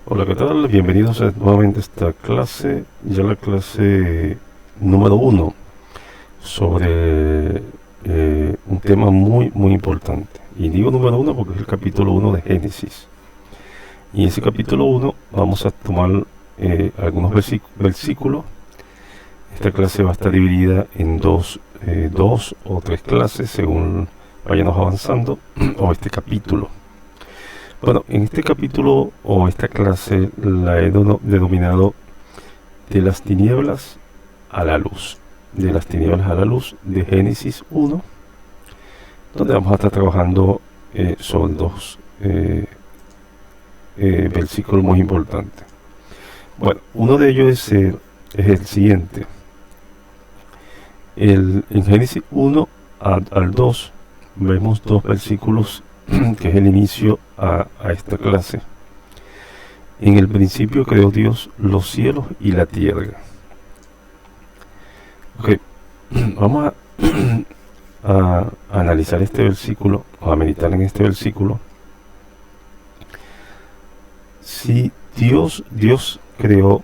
Hola, ¿qué tal? Bienvenidos nuevamente a esta clase, ya la clase número uno, sobre un tema muy importante. Y digo número uno porque es el capítulo uno de Génesis. Y en ese capítulo uno vamos a tomar algunos versículos. Esta clase va a estar dividida en dos o tres clases según vayamos avanzando, o este capítulo. Bueno, en este capítulo o esta clase la he denominado de las tinieblas a la luz. De las tinieblas a la luz de Génesis 1, donde vamos a estar trabajando sobre dos versículos muy importantes. Bueno, uno de ellos es el siguiente. En Génesis 1 al 2 vemos dos versículos que es el inicio a esta clase. En el principio creó Dios los cielos y la tierra. Ok, vamos a analizar este versículo, o a meditar en este versículo. Si Dios creó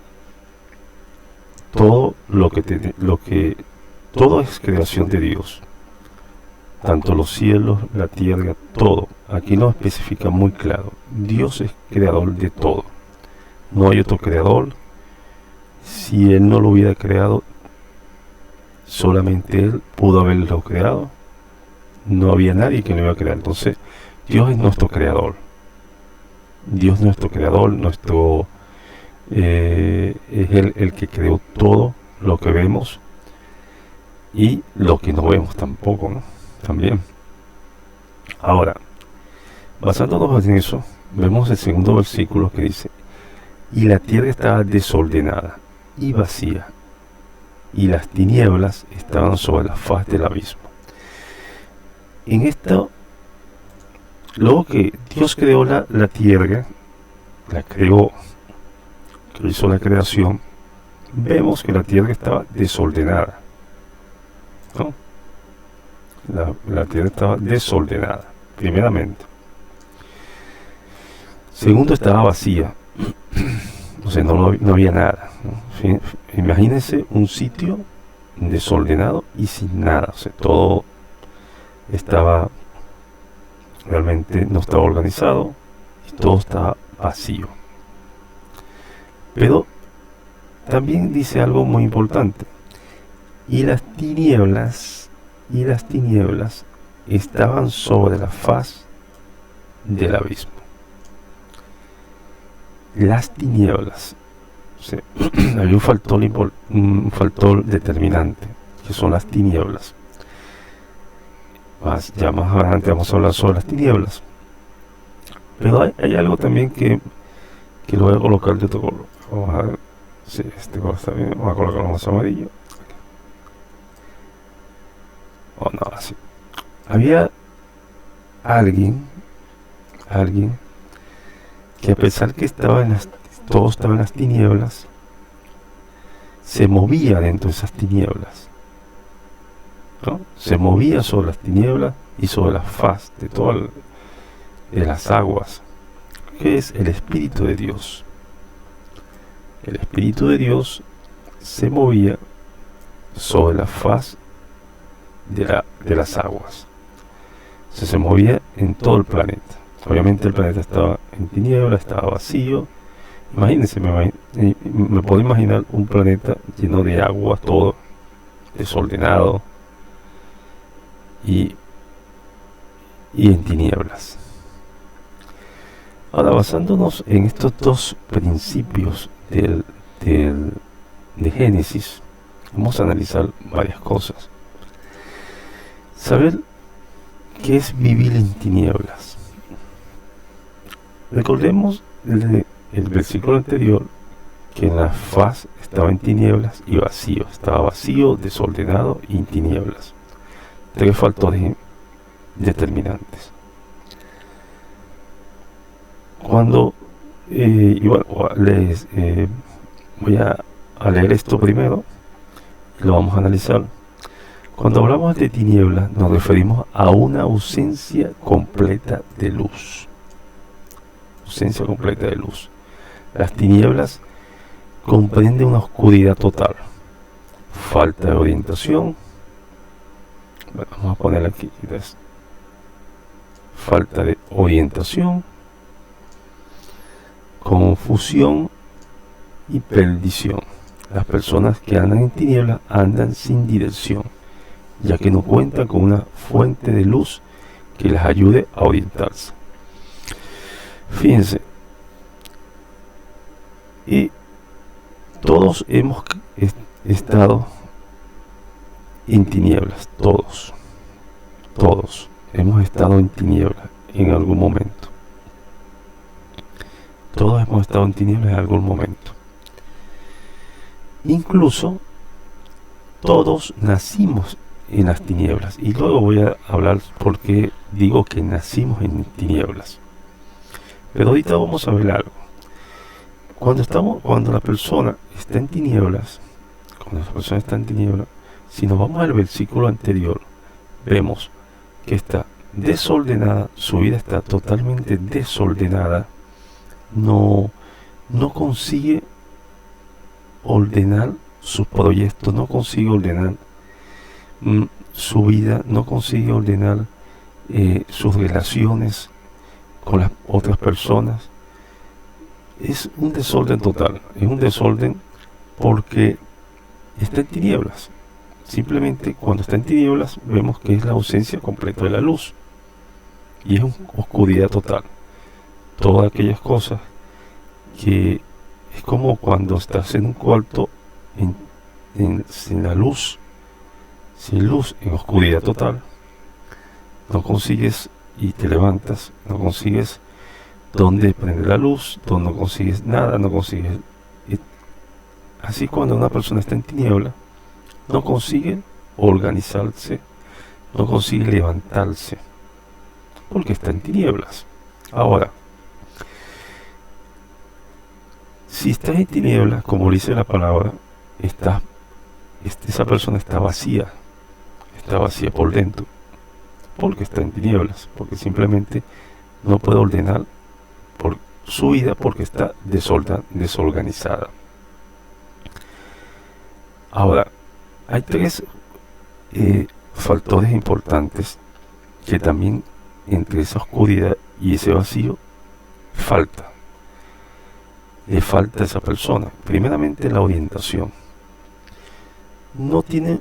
todo lo que todo es creación de Dios, tanto los cielos, la tierra, todo. Aquí lo especifica muy claro. Dios es creador de todo. No hay otro creador. Si Él no lo hubiera creado, solamente Él pudo haberlo creado. No había nadie que lo iba a crear. Entonces, Dios es nuestro creador. Dios es nuestro creador, es el que creó todo lo que vemos y lo que no vemos tampoco, ¿no? También. Ahora, basándonos en eso, vemos el segundo versículo que dice: y la tierra estaba desordenada y vacía, y las tinieblas estaban sobre la faz del abismo. En esto, luego que Dios creó la tierra, la creó, que hizo la creación, vemos que la tierra estaba desordenada, ¿no? La tierra estaba desordenada, primeramente. Segundo, estaba vacía. O sea, no había nada, ¿no? ¿Sí? Imagínense un sitio desordenado y sin nada. O sea, todo estaba, realmente no estaba organizado y todo estaba vacío. Pero también dice algo muy importante. Y las tinieblas estaban sobre la faz del abismo. Las tinieblas, o sea, hay un factor determinante, que son las tinieblas. Ya más adelante vamos a hablar sobre las tinieblas. Pero hay algo también que lo voy a colocar de otro color. Vamos a ver si este color está bien. Vamos a colocarlo más amarillo. Oh, no, así. Había alguien que, a pesar que todo estaba en las tinieblas, se movía dentro de esas tinieblas, ¿no? Se movía sobre las tinieblas y sobre la faz de las aguas, que es el Espíritu de Dios. El Espíritu de Dios se movía sobre la faz de las aguas. Se movía en todo el planeta. Obviamente el planeta estaba en tinieblas, estaba vacío. Imagínense, me puedo imaginar un planeta lleno de agua, todo desordenado y en tinieblas. Ahora, basándonos en estos dos principios de Génesis, vamos a analizar varias cosas. Saber qué es vivir en tinieblas. Recordemos el versículo anterior, que en la faz estaba en tinieblas y vacío. Estaba vacío, desordenado y en tinieblas. Tres factores determinantes. Cuando, y bueno, voy a leer esto primero y lo vamos a analizar. Cuando hablamos de tinieblas, nos referimos a una ausencia completa de luz. Ausencia completa de luz. Las tinieblas comprenden una oscuridad total, falta de orientación. Bueno, vamos a poner aquí, falta de orientación, confusión y perdición. Las personas que andan en tinieblas andan sin dirección, ya que no cuentan con una fuente de luz que les ayude a orientarse. Fíjense, y todos hemos estado en tinieblas, todos hemos estado en tinieblas en algún momento. Todos hemos estado en tinieblas en algún momento. Incluso todos nacimos en las tinieblas. Y luego voy a hablar por qué digo que nacimos en tinieblas. Pero ahorita vamos a ver algo. Cuando la persona está en tinieblas, si nos vamos al versículo anterior, vemos que está desordenada, su vida está totalmente desordenada, no consigue ordenar sus proyectos, no consigue ordenar su vida, no consigue ordenar sus relaciones con las otras personas. Es un desorden total, es un desorden porque está en tinieblas. Simplemente cuando está en tinieblas vemos que es la ausencia completa de la luz y es una oscuridad total. Todas aquellas cosas que es como cuando estás en un cuarto sin la luz, sin luz, en oscuridad total, no consigues y te levantas, no consigues dónde prender la luz, donde no consigues nada, no consigues. Así cuando una persona está en tiniebla, no consigue organizarse, no consigue levantarse, porque está en tinieblas. Ahora, si estás en tinieblas, como dice la palabra, esa persona está vacía por dentro, porque está en tinieblas, porque simplemente no puede ordenar por su vida porque está desorganizada. Ahora, hay tres factores importantes que también entre esa oscuridad y ese vacío le falta a esa persona. Primeramente, la orientación. No tiene,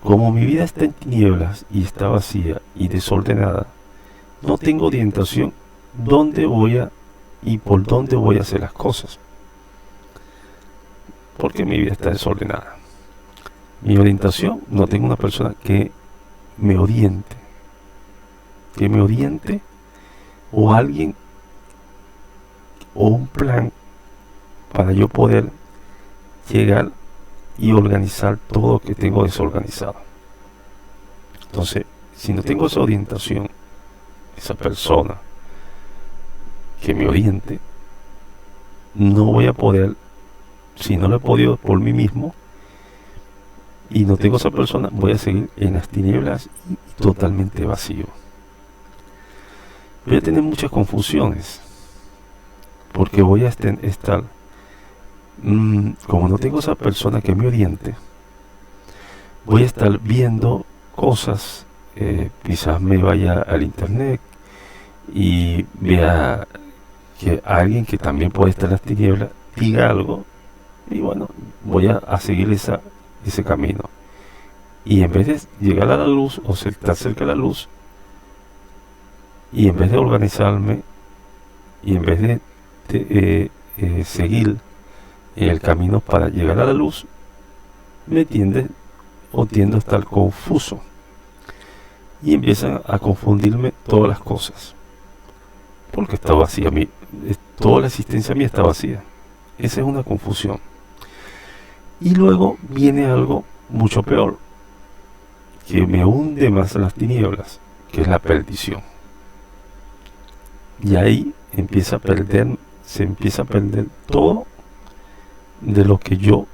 como mi vida está en tinieblas y está vacía y desordenada, no tengo orientación dónde voy a y por dónde voy a hacer las cosas, porque mi vida está desordenada. Mi orientación, no tengo una persona que me oriente, o alguien o un plan para yo poder llegar y organizar todo lo que tengo desorganizado. Entonces, si no tengo esa orientación, esa persona que me oriente, no voy a poder, si no lo he podido por mí mismo y no tengo esa persona, voy a seguir en las tinieblas y totalmente vacío. Voy a tener muchas confusiones porque voy a estar como no tengo esa persona que me oriente, voy a estar viendo cosas, quizás me vaya al internet y vea que alguien que también puede estar en las tinieblas diga algo, y bueno, voy a seguir ese camino, y en vez de llegar a la luz o estar cerca de la luz, y en vez de organizarme y en vez de seguir en el camino para llegar a la luz, tiendo a estar confuso y empiezan a confundirme todas las cosas, porque está vacía, toda la existencia mía está vacía. Esa es una confusión. Y luego viene algo mucho peor, que me hunde más en las tinieblas, que es la perdición. Y ahí se empieza a perder todo de lo que yo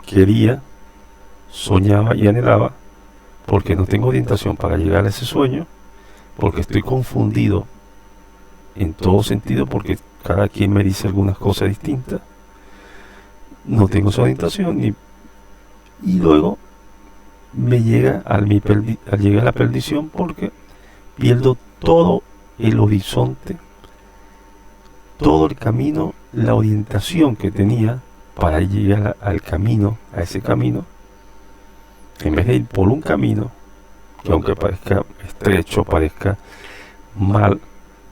quería, soñaba y anhelaba, porque no tengo orientación para llegar a ese sueño, porque estoy confundido en todo sentido, porque cada quien me dice algunas cosas distintas, no tengo esa orientación y luego me llega al llegar a la perdición porque pierdo todo el horizonte, todo el camino, la orientación que tenía para llegar al camino, a ese camino. En vez de ir por un camino que, aunque parezca estrecho, parezca mal,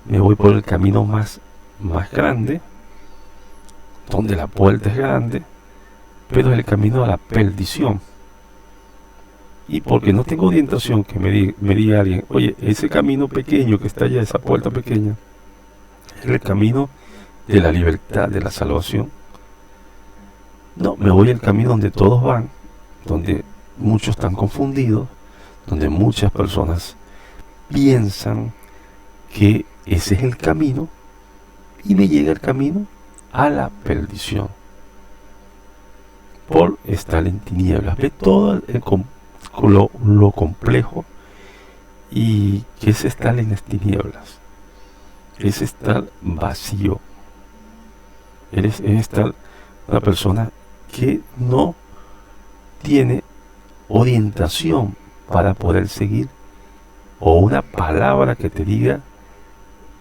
me voy por el camino más grande, donde la puerta es grande, pero es el camino a la perdición. Y porque no tengo orientación, que me diga alguien, oye, ese camino pequeño que está allá, esa puerta pequeña, es el camino de la libertad, de la salvación. No, me voy al camino donde todos van, donde muchos están confundidos, donde muchas personas piensan que ese es el camino, y me llega el camino a la perdición por estar en tinieblas. Ve todo lo complejo y que es estar en las tinieblas, es estar vacío, es estar una persona que no tiene orientación para poder seguir, o una palabra que te diga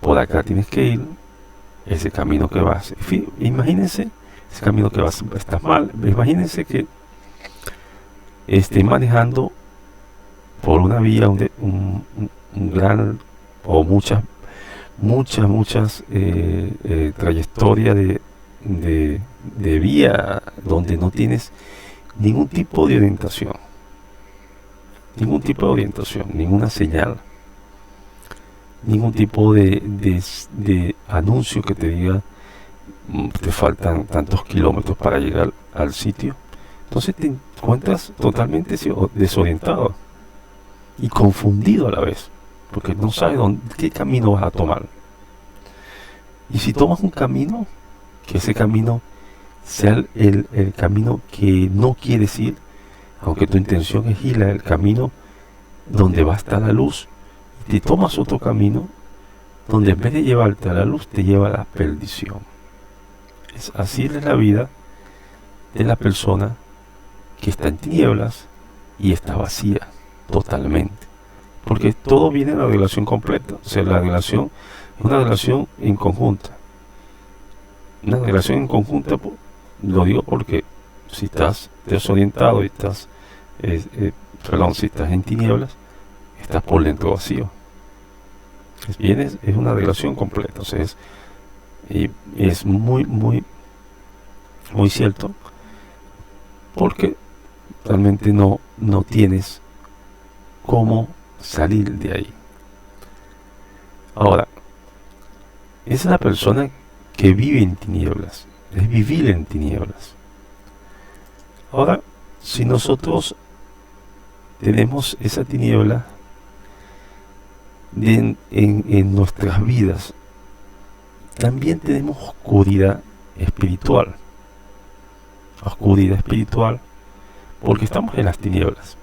por acá tienes que ir, ese camino que vas. Imagínense ese camino que vas, estás mal. Imagínense que esté manejando por una vía un gran o muchas trayectorias de vía donde no tienes ningún tipo de orientación, ninguna señal, ningún tipo de anuncio que te diga te faltan tantos kilómetros para llegar al sitio. Entonces te encuentras totalmente desorientado y confundido a la vez, porque no sabes qué camino vas a tomar. Y si tomas un camino, que ese camino sea el camino que no quieres ir, aunque tu intención es ir al camino donde va a estar la luz, y te tomas otro camino donde en vez de llevarte a la luz te lleva a la perdición. Así es la vida de la persona que está en tinieblas y está vacía totalmente, porque todo viene de la relación completa. O sea, la relación es una relación en conjunta. Una relación en conjunta, lo digo porque si estás desorientado y si estás en tinieblas, estás por dentro vacío. Es una relación completa. O sea, es muy cierto, porque realmente no tienes cómo salir de ahí. Ahora, es la persona que vive en tinieblas, es vivir en tinieblas. Ahora, si nosotros tenemos esa tiniebla en nuestras vidas, también tenemos oscuridad espiritual. Oscuridad espiritual, porque estamos en las tinieblas.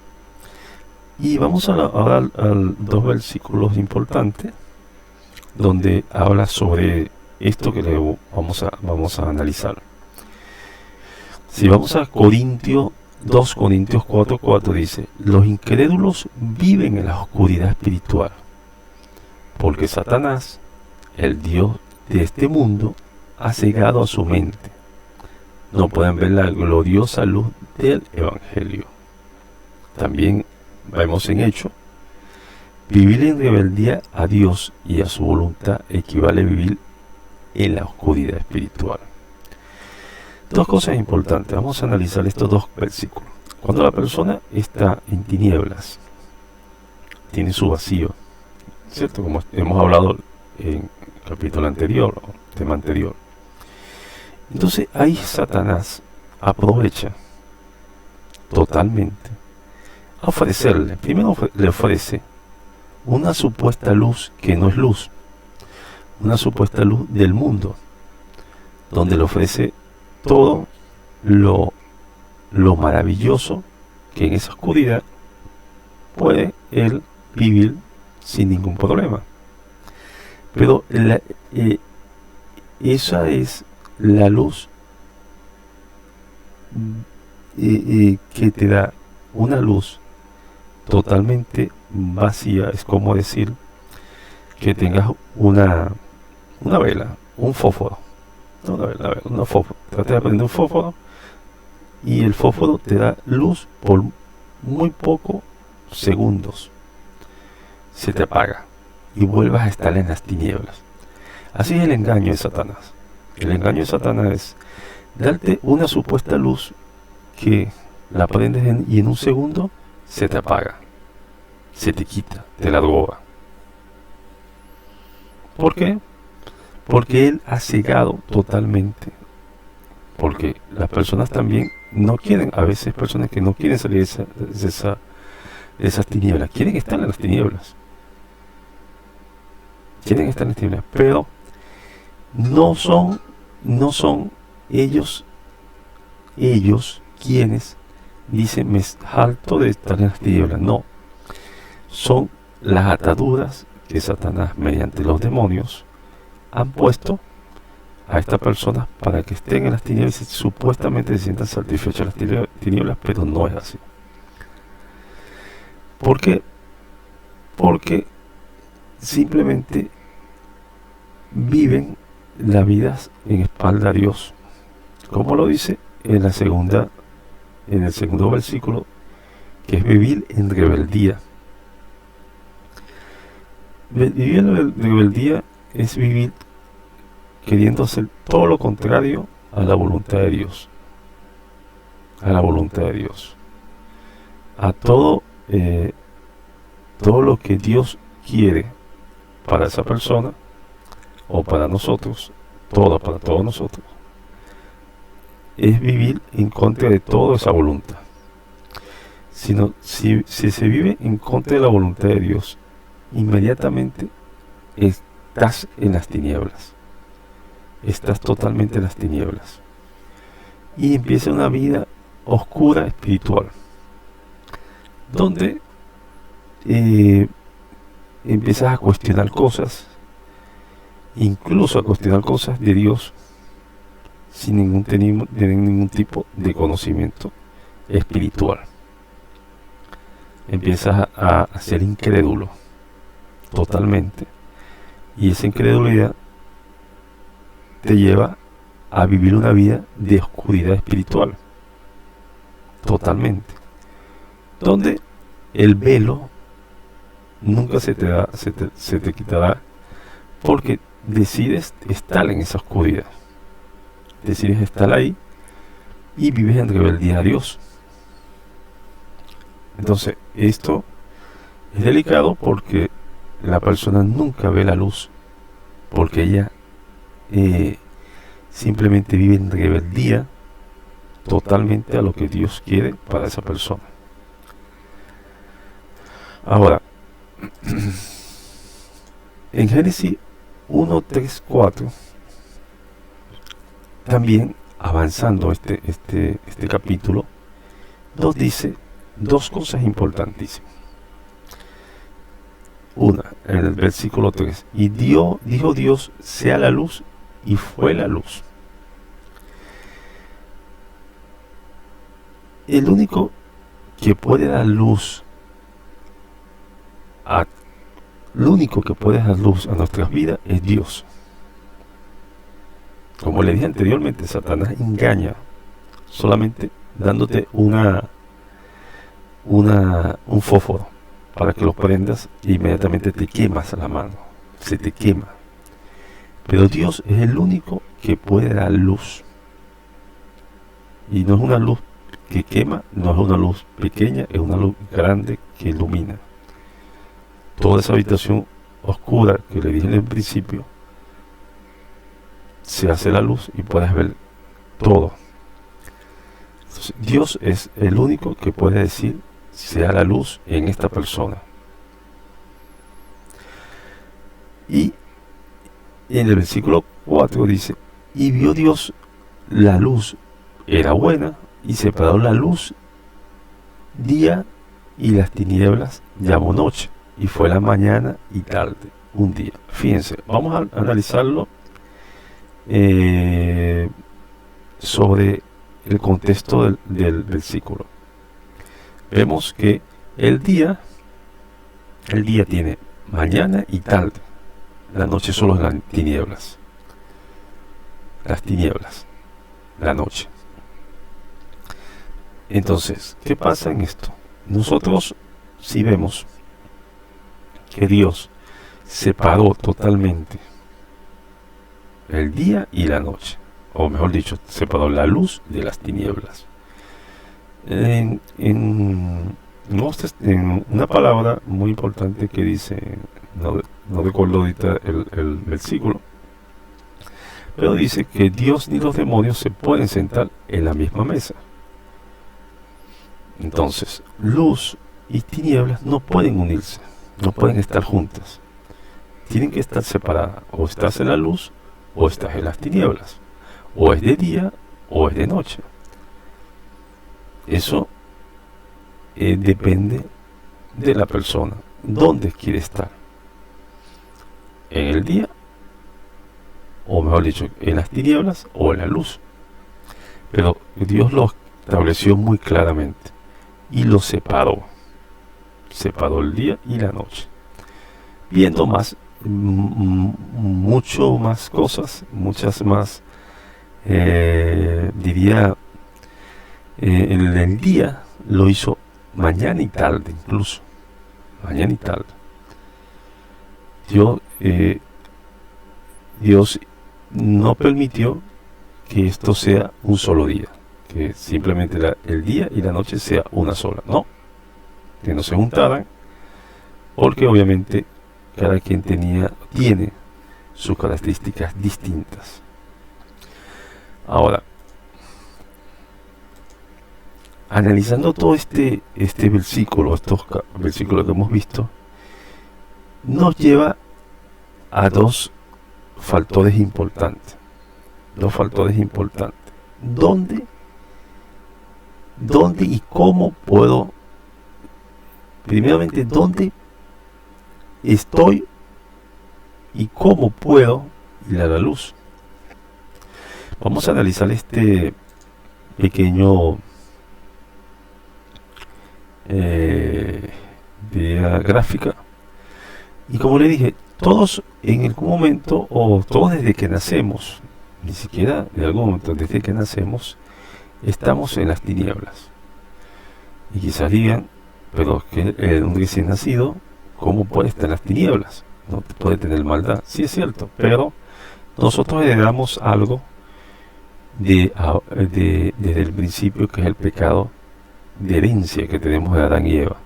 Y vamos ahora a dos versículos importantes donde habla sobre esto que vamos a analizar. Si vamos a 2 Corintios 4:4 dice: los incrédulos viven en la oscuridad espiritual, porque Satanás, el Dios de este mundo, ha cegado a su mente. No pueden ver la gloriosa luz del Evangelio. También vemos en Hechos: vivir en rebeldía a Dios y a su voluntad equivale a vivir en la oscuridad espiritual. Dos cosas importantes. Vamos a analizar estos dos versículos. Cuando la persona está en tinieblas, tiene su vacío, ¿cierto? Como hemos hablado en el capítulo anterior, o tema anterior. Entonces ahí Satanás aprovecha totalmente a ofrecerle. Primero le ofrece una supuesta luz que no es luz, una supuesta luz del mundo, donde le ofrece todo lo maravilloso que en esa oscuridad puede él vivir sin ningún problema. Pero esa es la luz que te da una luz totalmente vacía. Es como decir que tengas una vela, un fósforo, no una vela, una fósforo. Trata de prender un fósforo y el fósforo te da luz por muy pocos segundos. Se te apaga y vuelvas a estar en las tinieblas. Así es el engaño de Satanás. El engaño de Satanás es darte una supuesta luz que la prendes y en un segundo se te apaga, se te quita, te la roba. ¿Por qué? Porque él ha cegado totalmente. Porque las personas también no quieren, a veces personas que no quieren salir de esas tinieblas, quieren estar en las tinieblas. Quieren estar en las tinieblas, pero no son ellos quienes dicen me harto de estar en las tinieblas. No, son las ataduras que Satanás mediante los demonios han puesto a estas personas para que estén en las tinieblas y supuestamente se sientan satisfechos en las tinieblas, pero no es así. ¿Por qué? Porque simplemente viven la vida en espalda a Dios, como lo dice en el segundo versículo, que es vivir en rebeldía. Vivir en rebeldía es vivir queriendo hacer todo lo contrario a la voluntad de Dios, a la voluntad de Dios, a todo lo que Dios quiere para esa persona o para nosotros, para todos nosotros, es vivir en contra de toda esa voluntad. Si se vive en contra de la voluntad de Dios, inmediatamente estás en las tinieblas. Estás totalmente en las tinieblas. Y empieza una vida oscura espiritual, donde empiezas a cuestionar cosas, incluso a cuestionar cosas de Dios, sin ningún tipo de conocimiento espiritual. Empiezas a ser incrédulo totalmente, y esa incredulidad te lleva a vivir una vida de oscuridad espiritual totalmente, donde el velo nunca se te quitará, porque decides estar en esa oscuridad, decides estar ahí y vives en rebeldía a Dios. Entonces esto es delicado porque la persona nunca ve la luz, porque ella simplemente vive en rebeldía totalmente a lo que Dios quiere para esa persona. Ahora, en Génesis 1, 3, 4, también avanzando este capítulo, nos dice dos cosas importantísimas. Una, en el versículo 3, y dijo Dios, sea la luz, y fue la luz. El único que puede dar luz a nuestras vidas es Dios. Como le dije anteriormente, Satanás engaña solamente dándote un fósforo para que lo prendas e inmediatamente te quemas la mano, se te quema. Pero Dios es el único que puede dar luz, y no es una luz que quema, no es una luz pequeña, es una luz grande que ilumina toda esa habitación oscura que le dije en el principio. Se hace la luz y puedes ver todo. Entonces, Dios es el único que puede decir sea la luz en esta persona. Y en el versículo 4 dice, y vio Dios la luz era buena, y separó la luz día y las tinieblas llamó noche, y fue la mañana y tarde un día. Fíjense, vamos a analizarlo sobre el contexto del versículo. Vemos que el día tiene mañana y tarde. La noche solo es las tinieblas. La noche. Entonces, ¿qué pasa en esto? Nosotros, si vemos que Dios separó totalmente el día y la noche, o mejor dicho, separó la luz de las tinieblas. En una palabra muy importante que dice, no recuerdo ahorita el versículo, pero dice que Dios ni los demonios se pueden sentar en la misma mesa. Entonces, luz y tinieblas no pueden unirse, no pueden estar juntas. Tienen que estar separadas. O estás en la luz o estás en las tinieblas. O es de día o es de noche. Eso depende de la persona. ¿Dónde quiere estar? ¿En el día? O mejor dicho, en las tinieblas o en la luz. Pero Dios lo estableció muy claramente y lo separó. Separó el día y la noche. Viendo mucho más cosas, muchas más, diría, en el día lo hizo mañana y tarde, incluso. Mañana y tarde. Dios no permitió que esto sea un solo día, que simplemente el día y la noche sea una sola. No, que no se juntaran, porque obviamente cada quien tiene sus características distintas. Ahora, analizando todo este versículo, estos versículos que hemos visto, nos lleva a dos factores importantes. ¿Dónde y cómo puedo, primeramente, dónde estoy y cómo puedo ir a la luz? Vamos a analizar este pequeño gráfica, y como le dije, todos en algún momento, o todos desde que nacemos, ni siquiera de algún momento, desde que nacemos, estamos en las tinieblas. Y quizás digan, pero que un recién nacido, ¿cómo puede estar en las tinieblas? No puede tener maldad. Sí, es cierto, pero nosotros heredamos algo desde el principio, que es el pecado de herencia que tenemos de Adán y Eva.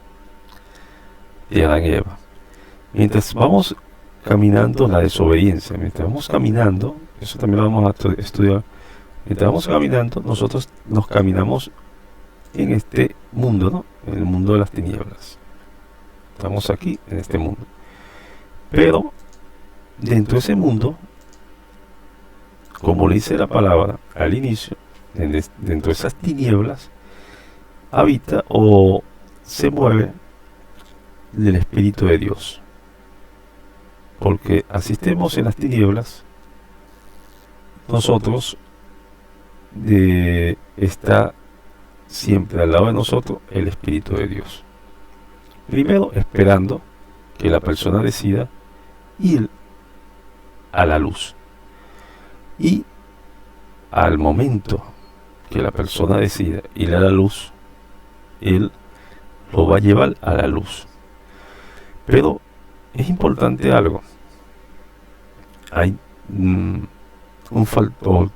Mientras vamos caminando, la desobediencia, mientras vamos caminando, eso también lo vamos a estudiar, mientras vamos caminando, nosotros nos caminamos en este mundo, ¿no? En el mundo de las tinieblas. Estamos aquí, en este mundo. Pero, dentro de ese mundo, como le dice la palabra al inicio, dentro de esas tinieblas, habita o se mueve del Espíritu de Dios. Porque así estemos en las tinieblas, nosotros está siempre al lado de nosotros el Espíritu de Dios. Primero, esperando que la persona decida ir a la luz. Y al momento que la persona decida ir a la luz, Él lo va a llevar a la luz. Pero es importante algo. Hay un factor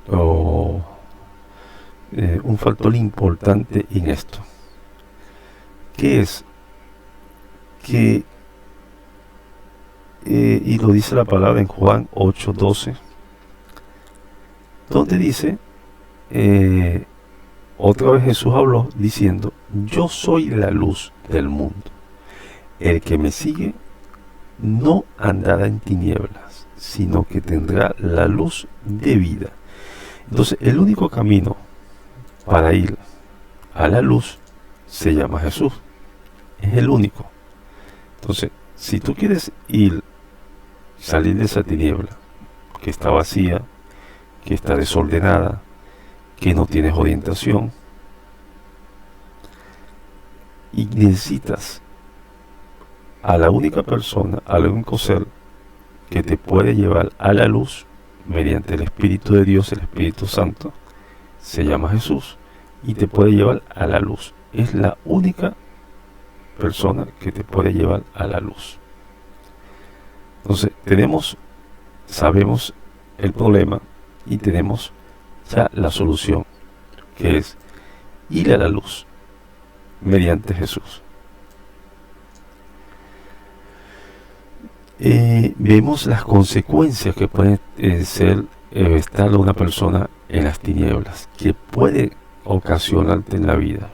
importante en esto, que es que, y lo dice la palabra en Juan 8:12, donde dice, otra vez Jesús habló diciendo: yo soy la luz del mundo. El que me sigue no andará en tinieblas, sino que tendrá la luz de vida. Entonces, el único camino para ir a la luz se llama Jesús. Es el único. Entonces, si tú quieres salir de esa tiniebla que está vacía, que está desordenada, que no tienes orientación, y necesitas a la única persona, al único ser que te puede llevar a la luz mediante el Espíritu de Dios, el Espíritu Santo, se llama Jesús, y te puede llevar a la luz. Es la única persona que te puede llevar a la luz. Entonces sabemos el problema y tenemos ya la solución, que es ir a la luz mediante Jesús. Vemos las consecuencias que puede ser estar una persona en las tinieblas, que puede ocasionarte en la vida.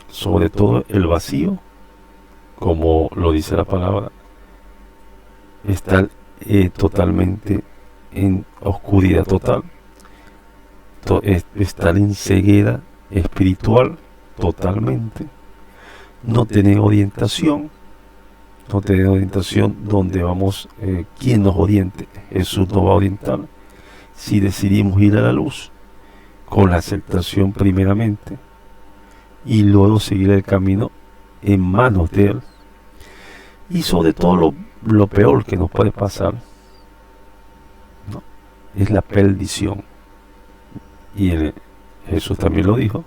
Sobre todo el vacío, como lo dice la palabra, estar totalmente en oscuridad total, estar en ceguera espiritual totalmente, no tener orientación donde vamos, ¿quién nos oriente? Jesús nos va a orientar. Si decidimos ir a la luz, con la aceptación primeramente, y luego seguir el camino en manos de Él. Y sobre todo lo peor que nos puede pasar, ¿no?, es la perdición. Y Jesús también lo dijo,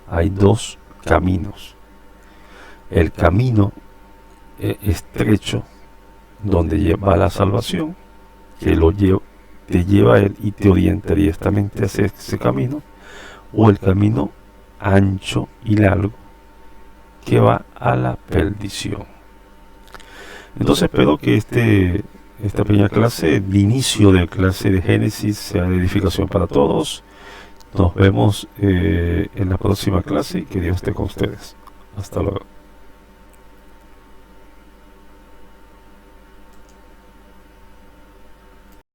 hay dos caminos. El camino estrecho, donde lleva a la salvación, que te lleva a Él y te orienta directamente hacia ese camino, o el camino ancho y largo, que va a la perdición. Entonces espero que esta pequeña clase, de inicio de clase de Génesis, sea de edificación para todos. Nos vemos en la próxima clase y que Dios esté con ustedes. Hasta luego.